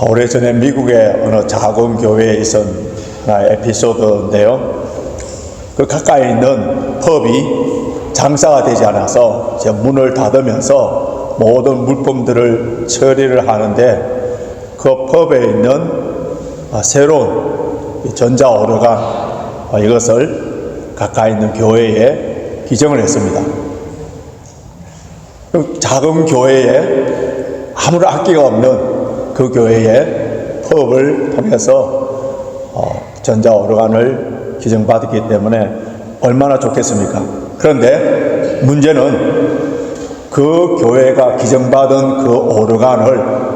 오래전에 미국의 어느 작은 교회에 있은 하나의 에피소드인데요. 그 가까이 있는 펍이 장사가 되지 않아서 이제 문을 닫으면서 모든 물품들을 처리를 하는데, 그 펍에 있는 새로운 전자오르간, 이것을 가까이 있는 교회에 기증을 했습니다. 작은 교회에 아무런 악기가 없는 그 교회에 펍을 통해서 전자오르간을 기증받았기 때문에 얼마나 좋겠습니까? 그런데 문제는 그 교회가 기증받은 그 오르간을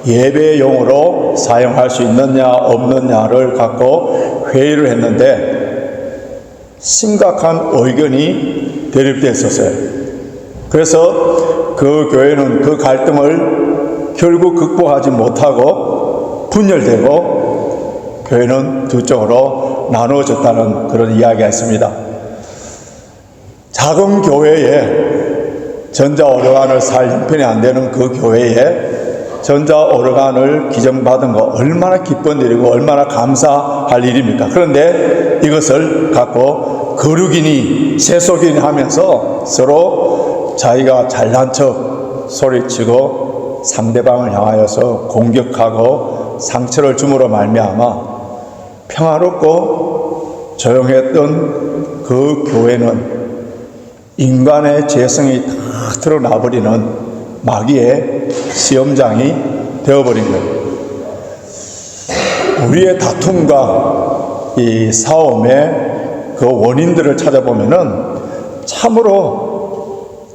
예배용으로 사용할 수 있느냐 없느냐를 갖고 회의를 했는데 심각한 의견이 대립됐었어요. 그래서 그 교회는 그 갈등을 결국 극복하지 못하고 분열되고 교회는 두 쪽으로 나누어졌다는 그런 이야기가 있습니다. 작은 교회에 전자오르간을 살 형편이 안 되는 그 교회에 전자오르간을 기증받은 거 얼마나 기쁜 일이고 얼마나 감사할 일입니까? 그런데 이것을 갖고 거룩이니 세속이니 하면서 서로 자기가 잘난 척 소리치고 상대방을 향하여서 공격하고 상처를 줌으로 말미암아 평화롭고 조용했던 그 교회는 인간의 죄성이 다 드러나버리는 마귀의 시험장이 되어버린 거예요. 우리의 다툼과 이 싸움의 그 원인들을 찾아보면은 참으로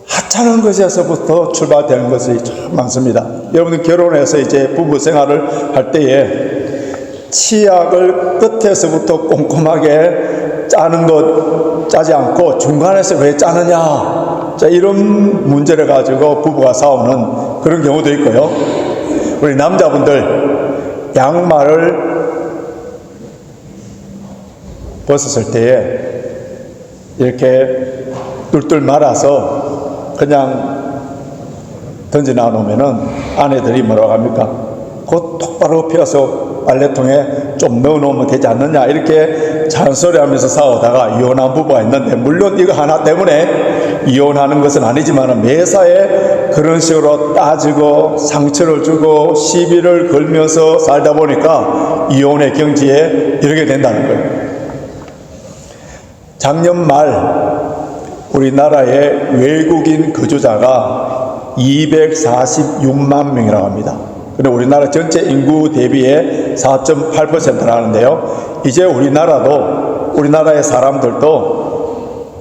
하찮은 것에서부터 출발되는 것이 참 많습니다. 여러분들 결혼해서 이제 부부 생활을 할 때에 치약을 끝에서부터 꼼꼼하게 짜는 것 짜지 않고 중간에서 왜 짜느냐, 자, 이런 문제를 가지고 부부가 싸우는 그런 경우도 있고요. 우리 남자분들 양말을 벗었을 때에 이렇게 뚫뚫 말아서 그냥 던져 놔놓으면은 아내들이 뭐라고 합니까? 곧 똑바로 펴서 빨래통에 좀 넣어놓으면 되지 않느냐, 이렇게 잔소리하면서 싸우다가 이혼한 부부가 있는데, 물론 이거 하나 때문에 이혼하는 것은 아니지만 매사에 그런 식으로 따지고 상처를 주고 시비를 걸면서 살다 보니까 이혼의 경지에 이르게 된다는 거예요. 작년 말 우리나라의 외국인 거주자가 246만 명이라고 합니다. 근데 우리나라 전체 인구 대비의 4.8%라는데요. 이제 우리나라의 사람들도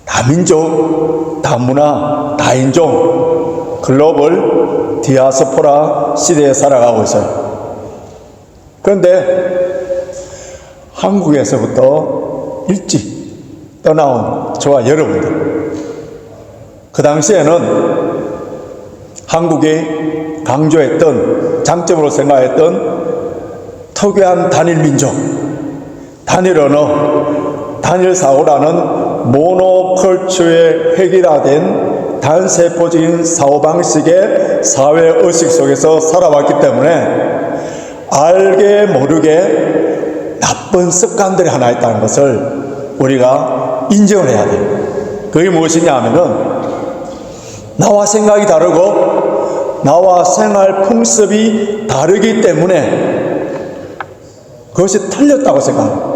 다민족, 다문화, 다인종, 글로벌 디아스포라 시대에 살아가고 있어요. 그런데 한국에서부터 일찍 떠나온 저와 여러분들, 그 당시에는 한국이 강조했던, 장점으로 생각했던 특유한 단일 민족, 단일 언어, 단일 사고라는 모노컬처의 획일화된 단세포적인 사고방식의 사회의식 속에서 살아왔기 때문에 알게 모르게 나쁜 습관들이 하나 있다는 것을 우리가 인정을 해야 돼요. 그게 무엇이냐 하면은 나와 생각이 다르고 나와 생활 풍습이 다르기 때문에 그것이 틀렸다고 생각합니다.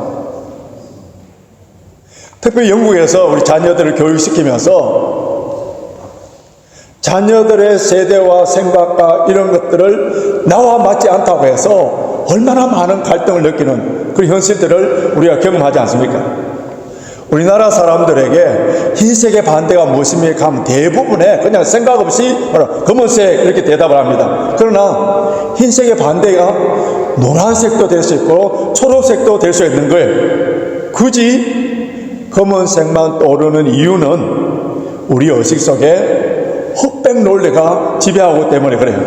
특별히 영국에서 우리 자녀들을 교육시키면서 자녀들의 세대와 생각과 이런 것들을 나와 맞지 않다고 해서 얼마나 많은 갈등을 느끼는 그런 현실들을 우리가 경험하지 않습니까? 우리나라 사람들에게 흰색의 반대가 무엇입니까 하면 대부분의 그냥 생각 없이 검은색 이렇게 대답을 합니다. 그러나 흰색의 반대가 노란색도 될 수 있고 초록색도 될 수 있는 거예요. 굳이 검은색만 떠오르는 이유는 우리 의식 속에 흑백 논리가 지배하기 때문에 그래요.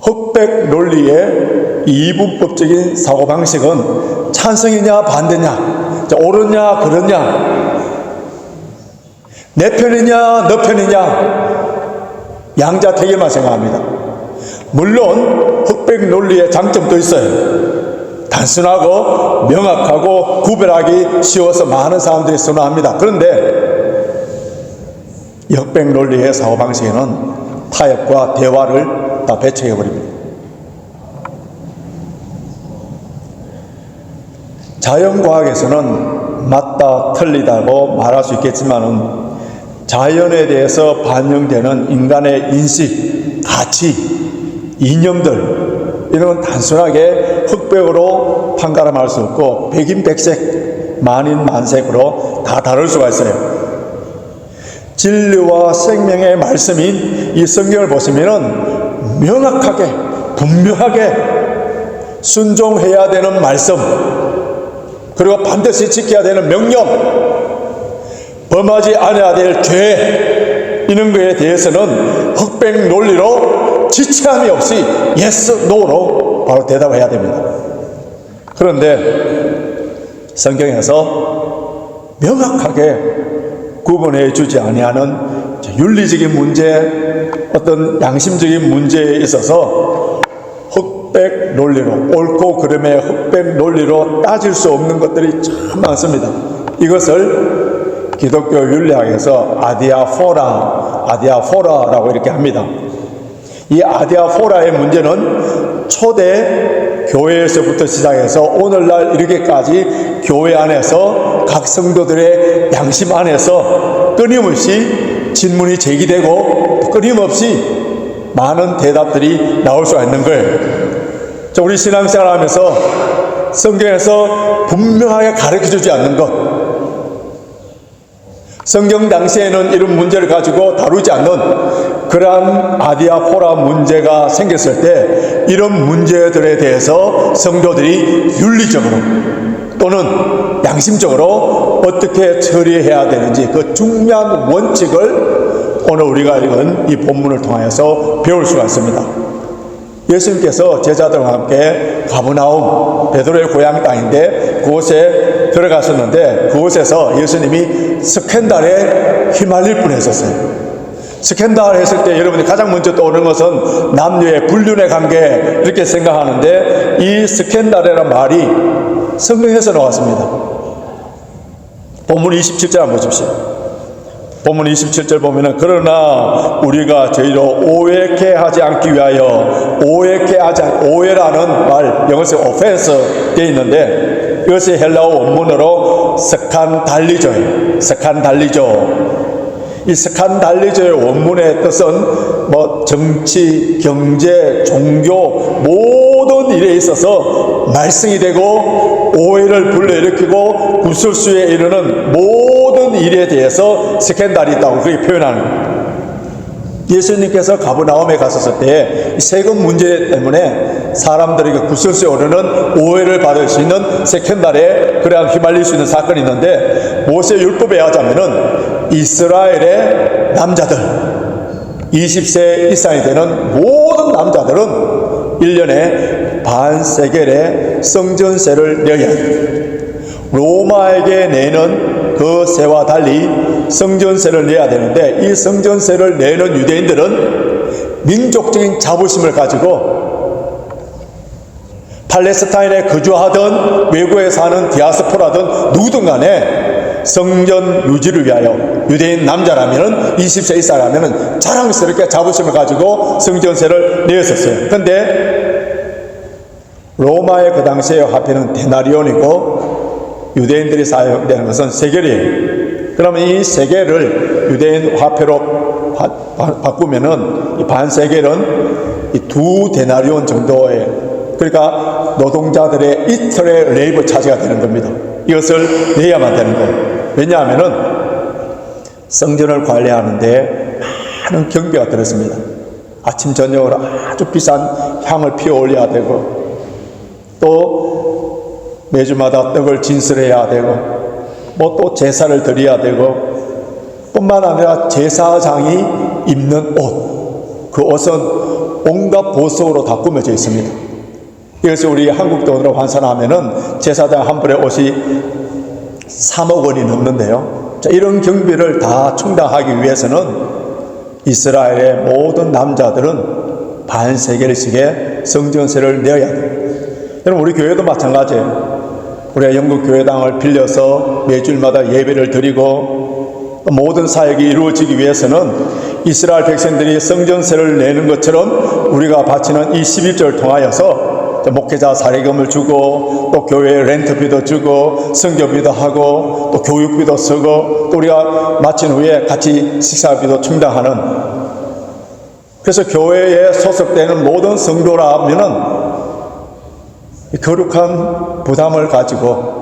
흑백 논리의 이분법적인 사고방식은 찬성이냐 반대냐, 옳으냐 그르냐, 내 편이냐 너 편이냐, 양자택일만 생각합니다. 물론 흑백 논리의 장점도 있어요. 단순하고 명확하고 구별하기 쉬워서 많은 사람들이 선호합니다. 그런데 이 흑백 논리의 사고방식에는 타협과 대화를 다 배척해버립니다. 자연과학에서는 맞다 틀리다고 말할 수 있겠지만은 자연에 대해서 반영되는 인간의 인식, 가치, 이념들 이런 건 단순하게 흑백으로 판가름할 수 없고 백인백색, 만인만색으로 다 다룰 수가 있어요. 진리와 생명의 말씀인 이 성경을 보시면은 명확하게 분명하게 순종해야 되는 말씀, 그리고 반드시 지켜야 되는 명령, 범하지 않아야 될 죄, 이런 거에 대해서는 흑백 논리로 지체함이 없이 yes, no로 바로 대답해야 됩니다. 그런데 성경에서 명확하게 구분해 주지 아니하는 윤리적인 문제, 어떤 양심적인 문제에 있어서 흑백 논리로, 옳고 그름의 흑백 논리로 따질 수 없는 것들이 참 많습니다. 이것을 기독교 윤리학에서 아디아포라라고 이렇게 합니다. 이 아디아포라의 문제는 초대 교회에서부터 시작해서 오늘날 이렇게까지 교회 안에서 각 성도들의 양심 안에서 끊임없이 질문이 제기되고 끊임없이 많은 대답들이 나올 수가 있는 거예요. 우리 신앙생활 하면서 성경에서 분명하게 가르쳐주지 않는 것, 성경 당시에는 이런 문제를 가지고 다루지 않는 그러한 아디아포라 문제가 생겼을 때 이런 문제들에 대해서 성도들이 윤리적으로 또는 양심적으로 어떻게 처리해야 되는지 그 중요한 원칙을 오늘 우리가 읽은 이 본문을 통해서 배울 수가 있습니다. 예수님께서 제자들과 함께 가버나움, 베드로의 고향 땅인데 그곳에 들어가셨는데 그곳에서 예수님이 스캔들에 휘말릴 뻔했었어요. 스캔들 했을 때 여러분이 가장 먼저 떠오르는 것은 남녀의 불륜의 관계 이렇게 생각하는데 이 스캔들이라는 말이 성경에서 나왔습니다. 본문 27절 한번 보십시오. 본문 27절 보면은 그러나 우리가 저희로 오해케 하지 않기 위하여 오해라는 말 영어에서 offense 되어 있는데 이것이 헬라어 원문으로 스칸달리조예요. 스칸달리조. 이 스칸달리조의 원문의 뜻은 뭐 정치, 경제, 종교 모든 일에 있어서 말썽이 되고 오해를 불러일으키고 구설수에 이르는 모든 일에 대해서 스캔들이 있다고 그렇게 표현하는 거예요. 예수님께서 가버나움에 갔었을 때 세금 문제 때문에 사람들에게 구설수에 오르는 오해를 받을 수 있는 스캔들에 그래야 휘말릴 수 있는 사건이 있는데 모세 율법에 의하자면은 이스라엘의 남자들 20세 이상이 되는 모든 남자들은 1년에 반세겔의 성전세를 내야 해요. 로마에게 내는 그 세와 달리 성전세를 내야 되는데 이 성전세를 내는 유대인들은 민족적인 자부심을 가지고 팔레스타인에 거주하던 외국에 사는 디아스포라든 누구든 간에 성전 유지를 위하여 유대인 남자라면 20세 이상이라면 자랑스럽게 자부심을 가지고 성전세를 내었었어요. 그런데 로마의 그 당시의 화폐는 데나리온이고 유대인들이 사용되는 것은 세겔이에요. 그러면 이 세겔을 유대인 화폐로 바꾸면은 이 반세겔은 이 2데나리온 정도의, 그러니까 노동자들의 이틀의 레이버 차지가 되는 겁니다. 이것을 내야만 되는 거예요. 왜냐하면은 성전을 관리하는데 많은 경비가 들었습니다. 아침 저녁으로 아주 비싼 향을 피워 올려야 되고 또 매주마다 떡을 진설해야 되고 뭐 또 제사를 드려야 되고 뿐만 아니라 제사장이 입는 옷, 그 옷은 온갖 보석으로 다 꾸며져 있습니다. 그래서 우리 한국 돈으로 환산하면은 제사장 한 벌의 옷이 3억 원이 넘는데요. 자, 이런 경비를 다 충당하기 위해서는 이스라엘의 모든 남자들은 반세겔씩의 성전세를 내어야 돼. 여러분, 우리 교회도 마찬가지예요. 우리가 영국 교회당을 빌려서 매주일마다 예배를 드리고 모든 사역이 이루어지기 위해서는 이스라엘 백성들이 성전세를 내는 것처럼 우리가 바치는 이 11조를 통하여서 목회자 사례금을 주고 또 교회 렌트비도 주고 성교비도 하고 또 교육비도 쓰고 또 우리가 마친 후에 같이 식사비도 충당하는, 그래서 교회에 소속되는 모든 성도라면은 거룩한 부담을 가지고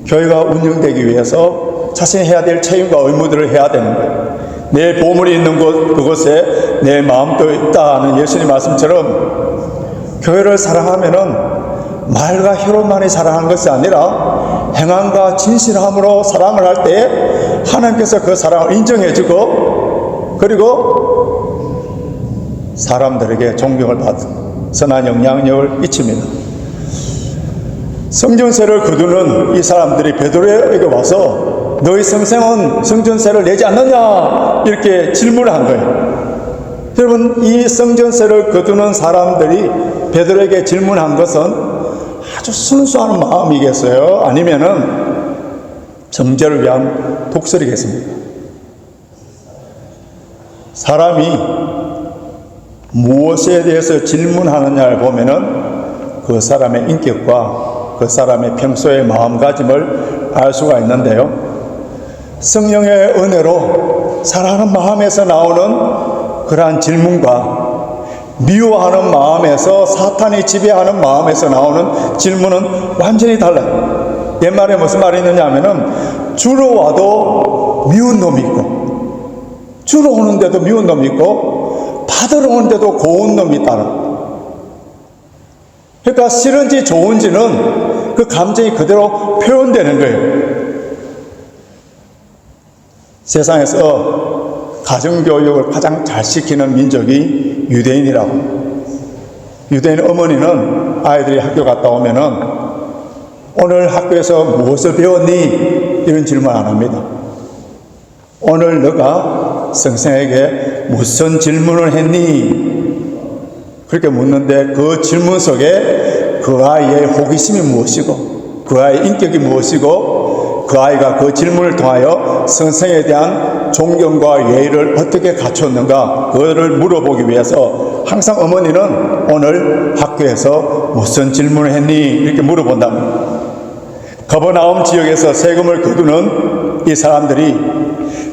교회가 운영되기 위해서 자신이 해야 될 책임과 의무들을 해야 되는 거예요. 내 보물이 있는 곳, 그곳에 내 마음도 있다는 예수님 말씀처럼 교회를 사랑하면은 말과 혀로만이 사랑하는 것이 아니라 행함과 진실함으로 사랑을 할 때 하나님께서 그 사랑을 인정해주고 그리고 사람들에게 존경을 받은 선한 영향력을 끼칩니다. 성전세를 거두는 이 사람들이 베드로에게 와서 너희 성생은 성전세를 내지 않느냐 이렇게 질문을 한 거예요. 여러분, 이 성전세를 거두는 사람들이 베드로에게 질문한 것은 아주 순수한 마음이겠어요? 아니면은 정죄를 위한 독설이겠습니까? 사람이 무엇에 대해서 질문하느냐를 보면은 그 사람의 인격과 그 사람의 평소의 마음가짐을 알 수가 있는데요. 성령의 은혜로 사랑하는 마음에서 나오는 그러한 질문과 미워하는 마음에서, 사탄이 지배하는 마음에서 나오는 질문은 완전히 달라요. 옛말에 무슨 말이 있느냐 하면은 주로 와도 미운 놈이 있고 주로 오는데도 미운 놈이 있고 받으러 오는데도 고운 놈이 있다는. 그러니까 싫은지 좋은지는 그 감정이 그대로 표현되는 거예요. 세상에서 가정교육을 가장 잘 시키는 민족이 유대인이라고. 유대인 어머니는 아이들이 학교 갔다 오면은 오늘 학교에서 무엇을 배웠니? 이런 질문 안 합니다. 오늘 너가 선생에게 무슨 질문을 했니? 그렇게 묻는데 그 질문 속에 그 아이의 호기심이 무엇이고 그 아이의 인격이 무엇이고 그 아이가 그 질문을 통하여 선생에 대한 존경과 예의를 어떻게 갖췄는가, 그거를 물어보기 위해서 항상 어머니는 오늘 학교에서 무슨 질문을 했니? 이렇게 물어본답니다. 거버나움 지역에서 세금을 거두는 이 사람들이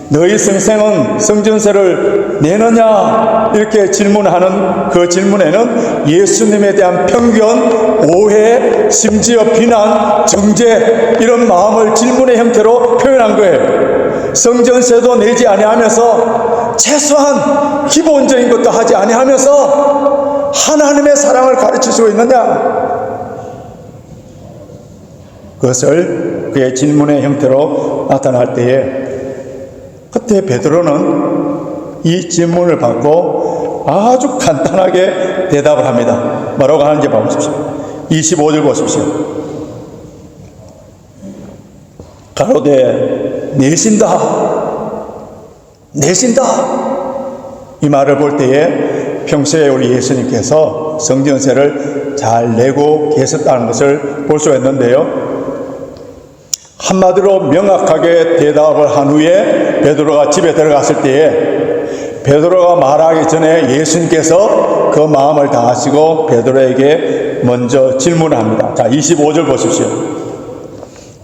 너희 선생은 성전세를 내느냐? 이렇게 질문하는 그 질문에는 예수님에 대한 편견, 오해, 심지어 비난, 정죄, 이런 마음을 질문의 형태로 표현한 거예요. 성전세도 내지 아니하면서 최소한 기본적인 것도 하지 아니하면서 하나님의 사랑을 가르칠 수 있느냐? 그것을 그의 질문의 형태로 나타날 때에 그때 베드로는 이 질문을 받고 아주 간단하게 대답을 합니다. 뭐라고 하는지 봐보십시오. 25절 보십시오. 가로되 내신다. 이 말을 볼 때에 평소에 우리 예수님께서 성전세를 잘 내고 계셨다는 것을 볼 수 있는데요. 한마디로 명확하게 대답을 한 후에 베드로가 집에 들어갔을 때에 베드로가 말하기 전에 예수님께서 그 마음을 다하시고 베드로에게 먼저 질문합니다. 자, 25절 보십시오.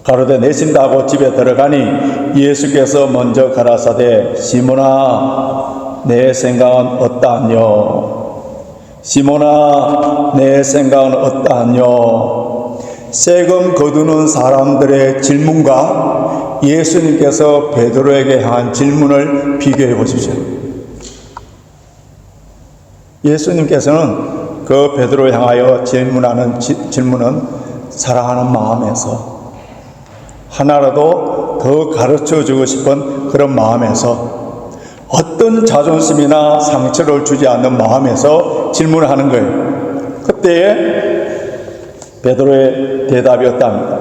가로되 내신다고 집에 들어가니 예수께서 먼저 가라사대 시몬아 내 생각은 어떠하뇨? 시몬아 내 생각은 어떠하뇨? 세금 거두는 사람들의 질문과 예수님께서 베드로에게 향한 질문을 비교해 보십시오. 예수님께서는 그 베드로에 향하여 질문하는 질문은 사랑하는 마음에서, 하나라도 더 가르쳐 주고 싶은 그런 마음에서, 어떤 자존심이나 상처를 주지 않는 마음에서 질문을 하는 거예요. 그때에 베드로의 대답이었답니다.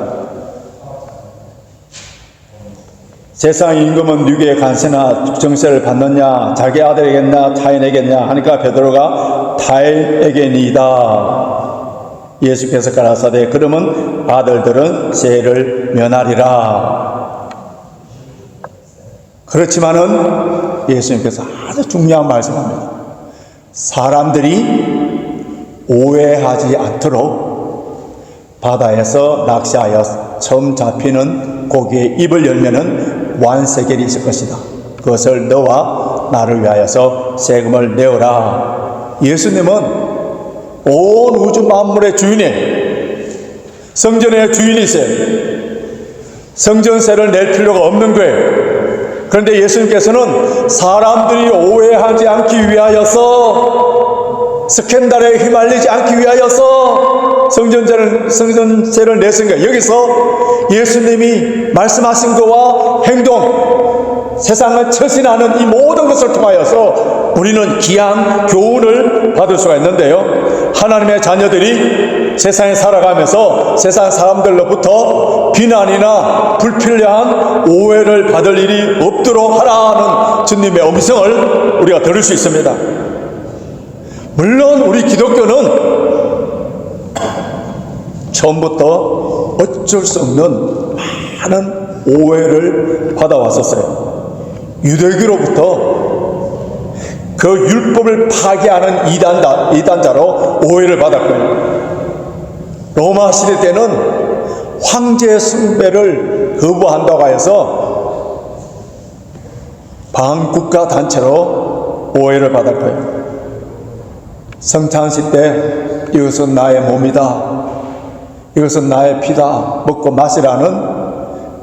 세상 임금은 누구의 간세나 정세를 받느냐, 자기 아들에겠나 타인에겠냐 하니까 베드로가 타인에게니이다. 예수께서 가라사대 그러면 아들들은 죄를 면하리라. 그렇지만은 예수님께서 아주 중요한 말씀합니다. 사람들이 오해하지 않도록 바다에서 낚시하여 처음 잡히는 고기의 입을 열면은 완세겔이 있을 것이다. 그것을 너와 나를 위하여서 세금을 내어라. 예수님은 온 우주 만물의 주인이에요. 성전의 주인이세요. 성전세를 낼 필요가 없는 거예요. 그런데 예수님께서는 사람들이 오해하지 않기 위하여서, 스캔들에 휘말리지 않기 위하여서 성전세를 냈으니까 여기서 예수님이 말씀하신 것과 행동, 세상을 처신하는 이 모든 것을 통하여서 우리는 귀한 교훈을 받을 수가 있는데요. 하나님의 자녀들이 세상에 살아가면서 세상 사람들로부터 비난이나 불필요한 오해를 받을 일이 없도록 하라는 주님의 음성을 우리가 들을 수 있습니다. 물론 우리 기독교는 처음부터 어쩔 수 없는 많은 오해를 받아왔었어요. 유대교로부터 그 율법을 파괴하는 이단자로 오해를 받았고요. 로마 시대 때는 황제 숭배를 거부한다고 해서 반국가 단체로 오해를 받았고요. 성찬식 때 이것은 나의 몸이다, 이것은 나의 피다, 먹고 마시라는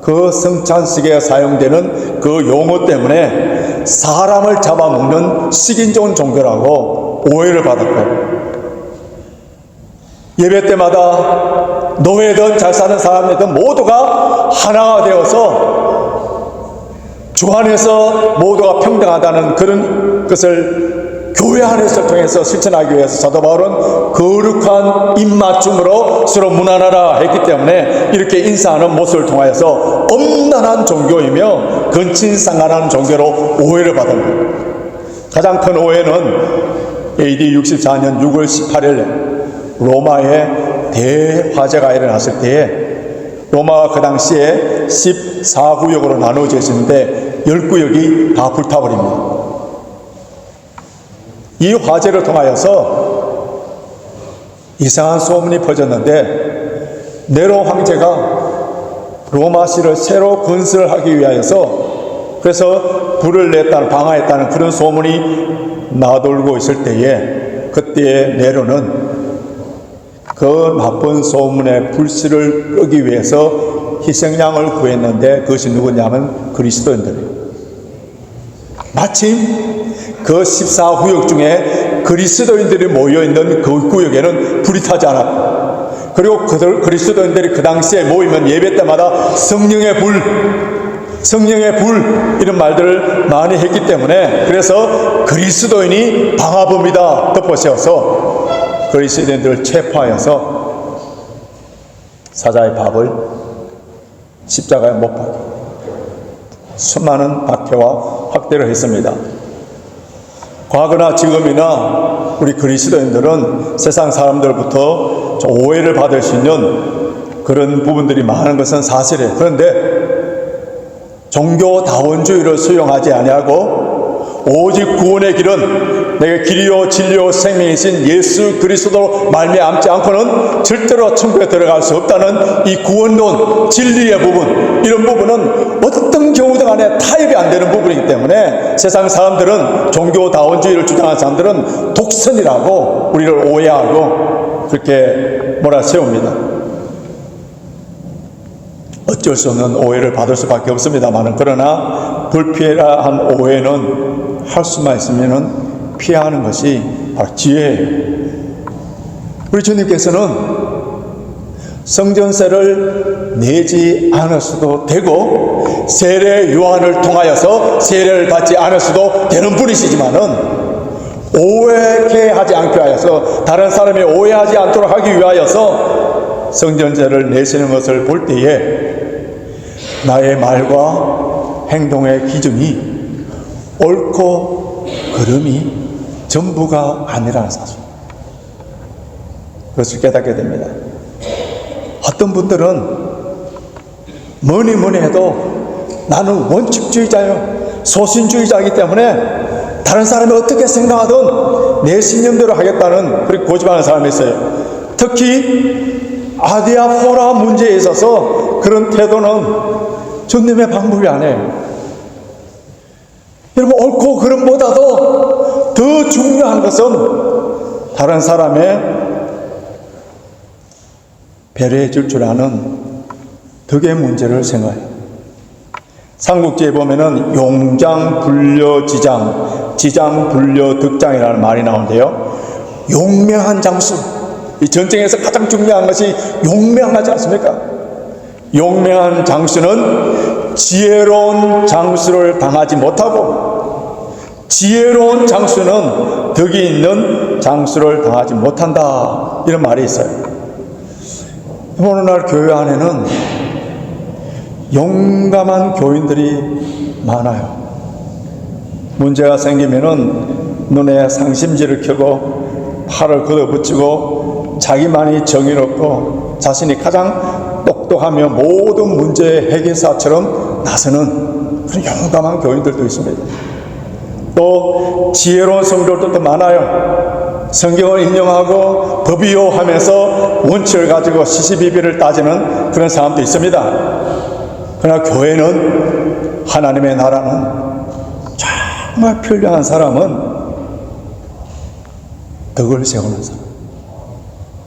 그 성찬식에 사용되는 그 용어 때문에 사람을 잡아먹는 식인종 종교라고 오해를 받았고요. 예배 때마다 노예든 잘 사는 사람이든 모두가 하나가 되어서 주 안에서 모두가 평등하다는 그런 것을 교회 안에서 통해서 실천하기 위해서 사도 바울은 거룩한 입맞춤으로 서로 무난하라 했기 때문에 이렇게 인사하는 모습을 통하여서 엄난한 종교이며 근친상간한 종교로 오해를 받은 거예요. 가장 큰 오해는 AD 64년 6월 18일 로마에 대화재가 일어났을 때에 로마가 그 당시에 14구역으로 나누어져 있었는데 10구역이 다 불타버립니다. 이 화재를 통하여서 이상한 소문이 퍼졌는데 네로 황제가 로마시를 새로 건설하기 위하여서 그래서 불을 냈다는, 방화했다는 그런 소문이 나돌고 있을 때에 그때의 네로는 그 나쁜 소문의 불씨를 끄기 위해서 희생양을 구했는데 그것이 누구냐면 그리스도인들이에요. 마침 그 14구역 중에 그리스도인들이 모여있는 그 구역에는 불이 타지 않았고, 그리고 그리스도인들이 그 당시에 모이면 예배 때마다 성령의 불 이런 말들을 많이 했기 때문에 그래서 그리스도인이 방화범이다 덮어씌워서 그리스도인들을 체포하여서 사자의 밥을 십자가에 못 박게 수많은 박해와 학대를 했습니다. 과거나 지금이나 우리 그리스도인들은 세상 사람들부터 오해를 받을 수 있는 그런 부분들이 많은 것은 사실이에요. 그런데 종교다원주의를 수용하지 아니하고 오직 구원의 길은 내게 길이요 진리요 생명이신 예수 그리스도로 말미암지 않고는 절대로 천국에 들어갈 수 없다는 이 구원론, 진리의 부분, 이런 부분은 어떤 경우든 간에 타협이 안 되는 부분이기 때문에 세상 사람들은, 종교다원주의를 주장하는 사람들은 독선이라고 우리를 오해하고 그렇게 몰아세웁니다. 어쩔 수 없는 오해를 받을 수밖에 없습니다만, 그러나 불필요한 오해는 할 수만 있으면 피하는 것이 바로 지혜예요. 우리 주님께서는 성전세를 내지 않았어도 되고 세례 요한을 통하여서 세례를 받지 않았어도 되는 분이시지만은 오해케 하지 않기 위하여서, 다른 사람이 오해하지 않도록 하기 위하여서 성전세를 내시는 것을 볼 때에 나의 말과 행동의 기준이 옳고 그름이 전부가 아니라는 사실, 그것을 깨닫게 됩니다. 어떤 분들은 뭐니 해도 나는 원칙주의자요, 소신주의자이기 때문에 다른 사람이 어떻게 생각하든 내 신념대로 하겠다는 그렇게 고집하는 사람이 있어요. 특히 아디아포라 문제에 있어서 그런 태도는 주님의 방법이 아니에요. 여러분, 옳고 그름보다도 더 중요한 것은 다른 사람의 배려해 줄 줄 아는 덕의 문제를 생각해요. 삼국지에 보면은 용장, 불려, 지장, 지장, 불려, 덕장이라는 말이 나오는데요. 용맹한 장수, 이 전쟁에서 가장 중요한 것이 용맹하지 않습니까? 용맹한 장수는 지혜로운 장수를 당하지 못하고, 지혜로운 장수는 덕이 있는 장수를 당하지 못한다, 이런 말이 있어요. 오늘날 교회 안에는 용감한 교인들이 많아요. 문제가 생기면은 눈에 상심지를 켜고 팔을 걷어붙이고 자기만이 정의롭고 자신이 가장 똑똑하며 모든 문제의 해결사처럼 나서는 그런 용감한 교인들도 있습니다. 또 지혜로운 성도들도 많아요. 성경을 인용하고 법이요 하면서 원칙을 가지고 시시비비를 따지는 그런 사람도 있습니다. 그러나 교회는, 하나님의 나라는 정말 필요한 사람은 덕을 세우는 사람,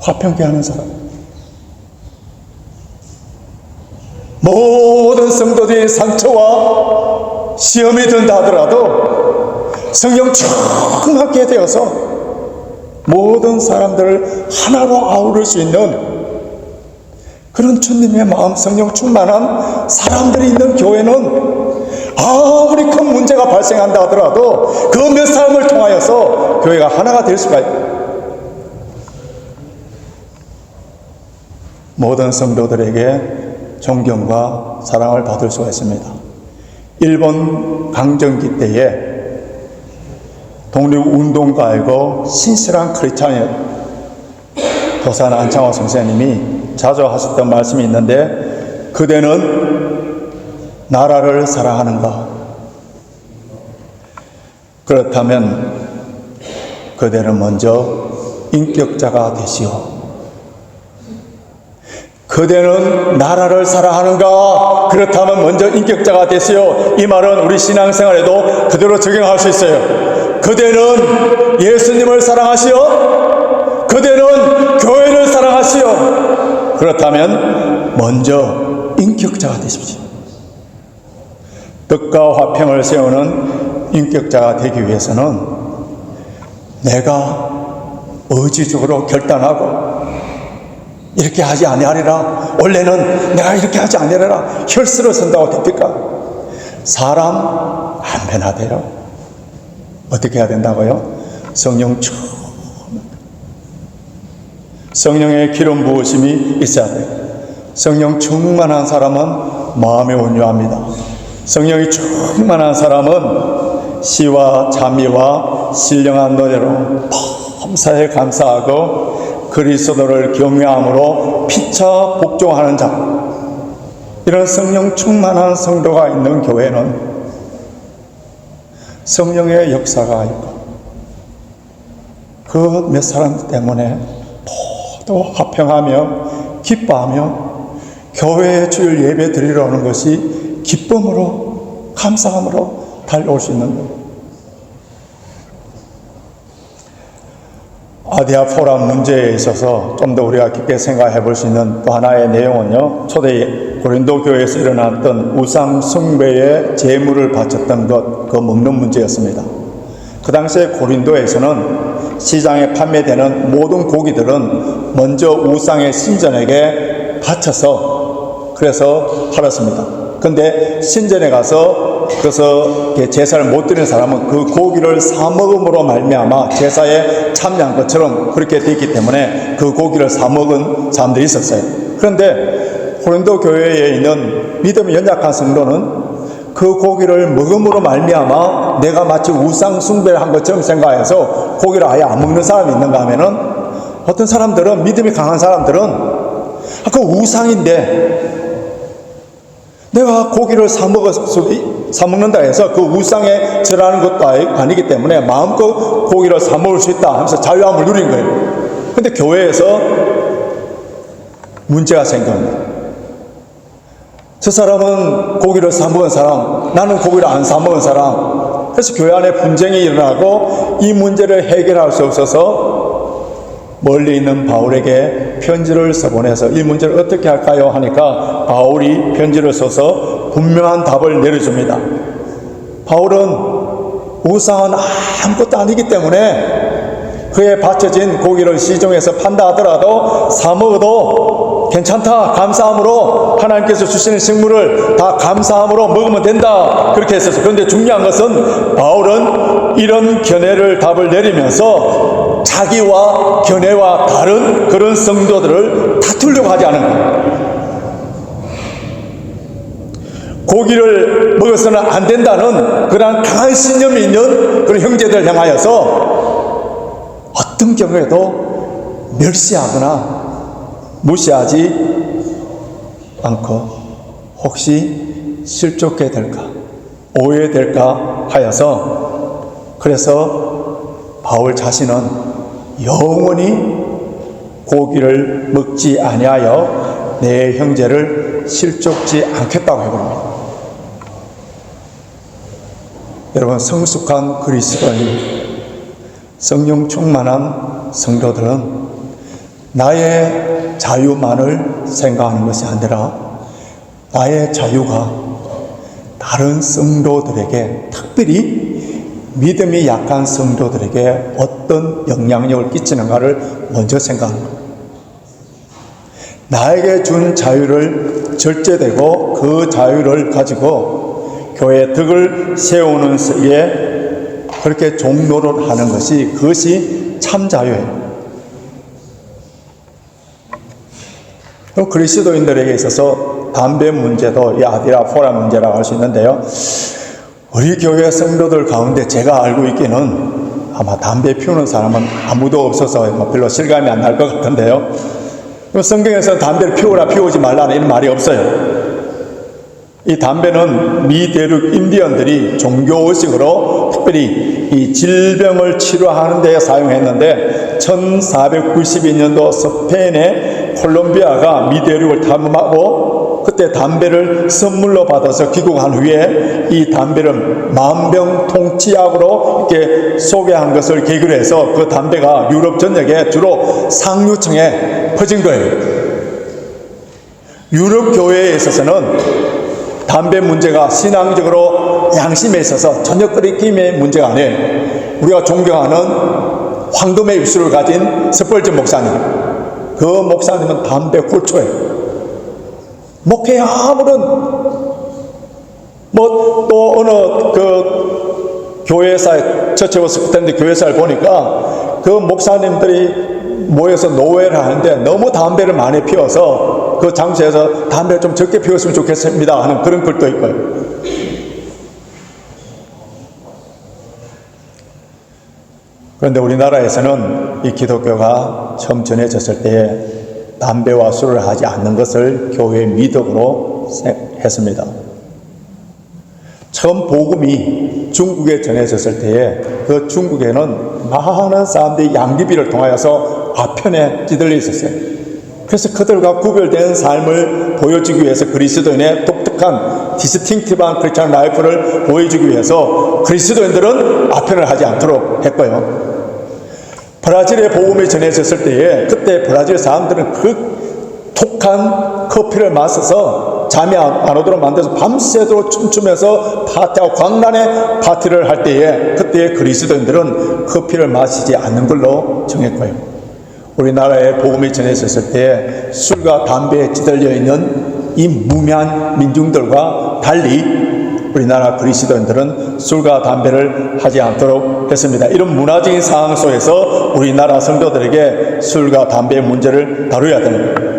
화평케 하는 사람. 모든 성도들이 상처와 시험이 든다 하더라도 성령 충만하게 되어서 모든 사람들을 하나로 아우를 수 있는 그런 주님의 마음, 성령 충만한 사람들이 있는 교회는 아무리 큰 문제가 발생한다 하더라도 그 몇 사람을 통하여서 교회가 하나가 될 수가 있고, 모든 성도들에게 존경과 사랑을 받을 수가 있습니다. 일본 강점기 때에 독립운동가이고 신실한 크리스찬이었 도산 안창호 선생님이 자주 하셨던 말씀이 있는데, 그대는 나라를 사랑하는가? 그렇다면 그대는 먼저 인격자가 되시오. 그대는 나라를 사랑하는가? 그렇다면 먼저 인격자가 되시오. 이 말은 우리 신앙생활에도 그대로 적용할 수 있어요. 그대는 예수님을 사랑하시오. 그대는 교회를 사랑하시오. 그렇다면 먼저 인격자가 되십시오. 덕과 화평을 세우는 인격자가 되기 위해서는 내가 의지적으로 결단하고 이렇게 하지 아니하리라, 원래는 내가 이렇게 하지 아니하리라 혈수를 선다고 됩니까? 사람 안 변화돼요. 어떻게 해야 된다고요? 성령 성령의 기름 부으심이 있어야 돼요. 성령 충만한 사람은 마음이 온유합니다. 성령이 충만한 사람은 시와 자미와 신령한 노래로 범사에 감사하고 그리스도를 경외함으로 피차 복종하는 자, 이런 성령 충만한 성도가 있는 교회는 성령의 역사가 있고 그 몇 사람 때문에 모두 화평하며 기뻐하며 교회의 주일 예배 드리러 오는 것이 기쁨으로 감사함으로 달려올 수 있는 거예요. 아디아포라 문제에 있어서 좀 더 우리가 깊게 생각해 볼 수 있는 또 하나의 내용은요, 초대 고린도 교회에서 일어났던 우상 숭배에 제물을 바쳤던 것, 그 먹는 문제였습니다. 그 당시에 고린도에서는 시장에 판매되는 모든 고기들은 먼저 우상의 신전에게 바쳐서 그래서 팔았습니다. 근데 신전에 가서 그래서 제사를 못 드리는 사람은 그 고기를 사 먹음으로 말미암아 제사에 참여한 것처럼 그렇게 되어 있기 때문에 그 고기를 사 먹은 사람들이 있었어요. 그런데 고린도 교회에 있는 믿음이 연약한 성도는 그 고기를 먹음으로 말미암아 내가 마치 우상 숭배를 한 것처럼 생각해서 고기를 아예 안 먹는 사람이 있는가 하면은, 어떤 사람들은, 믿음이 강한 사람들은 그 우상인데 내가 고기를 사 먹는다 해서 그 우상에 절하는 것도 아니기 때문에 마음껏 고기를 사 먹을 수 있다 하면서 자유함을 누린 거예요. 근데 교회에서 문제가 생깁니다. 저 사람은 고기를 사 먹은 사람, 나는 고기를 안 사 먹은 사람. 그래서 교회 안에 분쟁이 일어나고 이 문제를 해결할 수 없어서 멀리 있는 바울에게 편지를 써보내서 이 문제를 어떻게 할까요? 하니까 바울이 편지를 써서 분명한 답을 내려줍니다. 바울은 우상은 아무것도 아니기 때문에 그에 바쳐진 고기를 시중에서 판다 하더라도 사 먹어도 괜찮다, 감사함으로 하나님께서 주시는 식물을 다 감사함으로 먹으면 된다, 그렇게 했었어요. 그런데 중요한 것은 바울은 이런 견해를 답을 내리면서 자기와 견해와 다른 그런 성도들을 다투려고 하지 않은 거예요. 고기를 먹어서는 안 된다는 그런 강한 신념이 있는 그런 형제들을 향하여서 어떤 경우에도 멸시하거나 무시하지 않고 혹시 실족해 될까, 오해될까 하여서, 그래서 바울 자신은 영원히 고기를 먹지 아니하여 내 형제를 실족지 않겠다고 해버립니다. 여러분, 성숙한 그리스도인, 성령 충만한 성도들은 나의 자유만을 생각하는 것이 아니라 나의 자유가 다른 성도들에게, 특별히 믿음이 약한 성도들에게 어떤 영향력을 끼치는가를 먼저 생각합니다. 나에게 준 자유를 절제되고 그 자유를 가지고 교회의 덕을 세우는 것에 그렇게 종로를 하는 것이, 그것이 참 자유예요. 그리스도인들에게 있어서 담배 문제도 이 아디라포라 문제라고 할 수 있는데요. 우리 교회 성도들 가운데 제가 알고 있기는 아마 담배 피우는 사람은 아무도 없어서 별로 실감이 안 날 것 같은데요. 성경에서 담배를 피우라 피우지 말라는 이런 말이 없어요. 이 담배는 미대륙 인디언들이 종교의식으로 특별히 이 질병을 치료하는 데 사용했는데, 1492년도 스페인의 콜롬비아가 미대륙을 탐험하고 그때 담배를 선물로 받아서 귀국한 후에 이 담배를 만병통치약으로 이렇게 소개한 것을 계기로 해서 그 담배가 유럽 전역에 주로 상류층에 퍼진 거예요. 유럽 교회에 있어서는 담배 문제가 신앙적으로 양심에 있어서 전혀 끓이김의 문제가 아니에요. 우리가 존경하는 황금의 입술을 가진 스펄전 목사님, 그 목사님은 담배 골초예요. 목회 아무런 또 어느 그 교회사에, 처치 오브 스코틀랜드 교회사를 보니까 그 목사님들이 모여서 노회를 하는데 너무 담배를 많이 피워서 그 장소에서 담배를 좀 적게 피웠으면 좋겠습니다 하는 그런 글도 있고요. 그런데 우리나라에서는 이 기독교가 처음 전해졌을 때에 담배와 술을 하지 않는 것을 교회의 미덕으로 했습니다. 처음 복음이 중국에 전해졌을 때에 그 중국에는 많은 사람들이 양귀비를 통하여서 아편에 찌들려 있었어요. 그래서 그들과 구별된 삶을 보여주기 위해서, 그리스도인의 독특한 디스팅티브한 크리스천 라이프를 보여주기 위해서 그리스도인들은 아편을 하지 않도록 했고요. 브라질의 복음이 전해졌을 때에 그때 브라질 사람들은 그 독한 커피를 마셔서 잠이 안 오도록 만들어서 밤새도록 춤추면서 파티하고 광란의 파티를 할 때에 그때 그리스도인들은 커피를 마시지 않는 걸로 정했고요. 우리나라에 복음이 전해졌을 때 술과 담배에 찌들려 있는 이 무미한 민중들과 달리 우리나라 그리스도인들은 술과 담배를 하지 않도록 했습니다. 이런 문화적인 상황 속에서 우리나라 성도들에게 술과 담배의 문제를 다루어야 되는 거예요.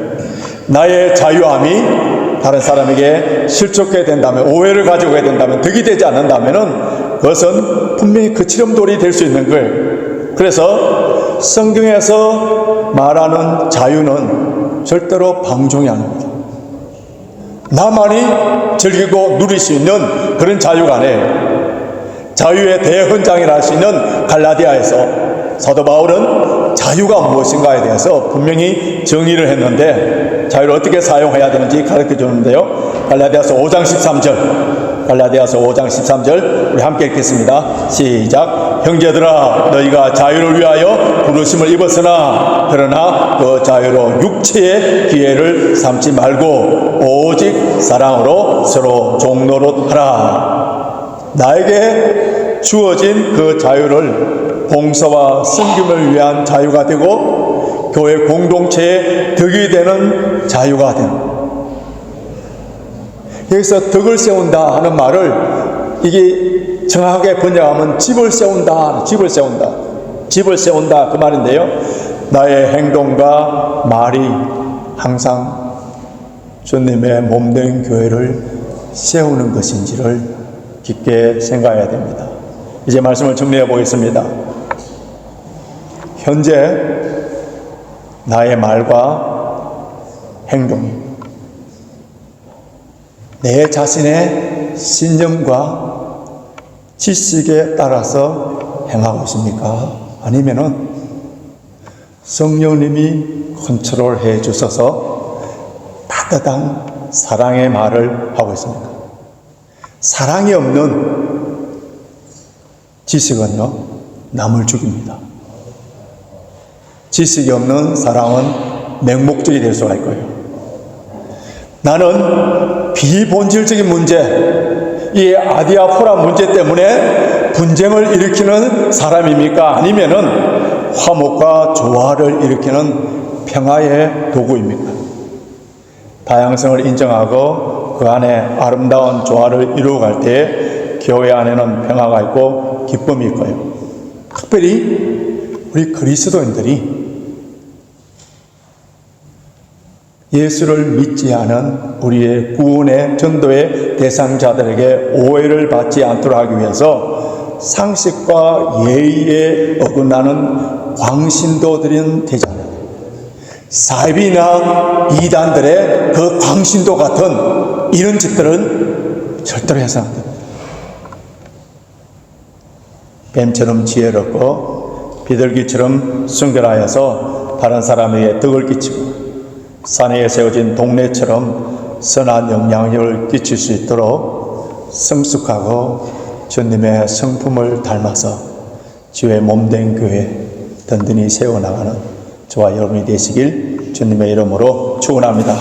나의 자유함이 다른 사람에게 실족하게 된다면, 오해를 가져오게 된다면, 득이 되지 않는다면 그것은 분명히 그치름돌이 될 수 있는 거예요. 그래서 성경에서 말하는 자유는 절대로 방종이 아닙니다. 나만이 즐기고 누릴 수 있는 그런 자유가 아니에요. 자유의 대헌장이라 할 수 있는 갈라디아에서 사도 바울은 자유가 무엇인가에 대해서 분명히 정의를 했는데, 자유를 어떻게 사용해야 되는지 가르쳐 주는데요. 갈라디아서 5장 13절, 갈라디아서 5장 13절 우리 함께 읽겠습니다. 시작. 형제들아, 너희가 자유를 위하여 부르심을 입었으나 그러나 그 자유로 육체의 기회를 삼지 말고 오직 사랑으로 서로 종노릇하라. 나에게 주어진 그 자유를 봉사와 섬김을 위한 자유가 되고 교회 공동체의 덕이 되는 자유가 되는, 여기서 덕을 세운다 하는 말을 이게 정확하게 번역하면 집을 세운다, 집을 세운다, 집을 세운다 그 말인데요. 나의 행동과 말이 항상 주님의 몸된 교회를 세우는 것인지를 깊게 생각해야 됩니다. 이제 말씀을 정리해 보겠습니다. 현재 나의 말과 행동이 내 자신의 신념과 지식에 따라서 행하고 있습니까? 아니면은 성령님이 컨트롤해 주셔서 따뜻한 사랑의 말을 하고 있습니까? 사랑이 없는 지식은요, 남을 죽입니다. 지식이 없는 사랑은 맹목적이 될 수가 있고요. 나는 비본질적인 문제, 이 아디아포라 문제 때문에 분쟁을 일으키는 사람입니까? 아니면은 화목과 조화를 일으키는 평화의 도구입니까? 다양성을 인정하고 그 안에 아름다운 조화를 이루어갈 때 교회 안에는 평화가 있고 기쁨이 있고요. 특별히 우리 그리스도인들이 예수를 믿지 않은 우리의 구원의 전도의 대상자들에게 오해를 받지 않도록 하기 위해서 상식과 예의에 어긋나는 광신도들은 되지 않아요. 사이비나 이단들의 그 광신도 같은 이런 짓들은 절대로 해서는 안 됩니다. 뱀처럼 지혜롭고 비둘기처럼 순결하여서 다른 사람에게 덕을 끼치고 산에 세워진 동네처럼 선한 영향력을 끼칠 수 있도록 성숙하고 주님의 성품을 닮아서 주의 몸된 교회 든든히 세워나가는 저와 여러분이 되시길 주님의 이름으로 축원합니다.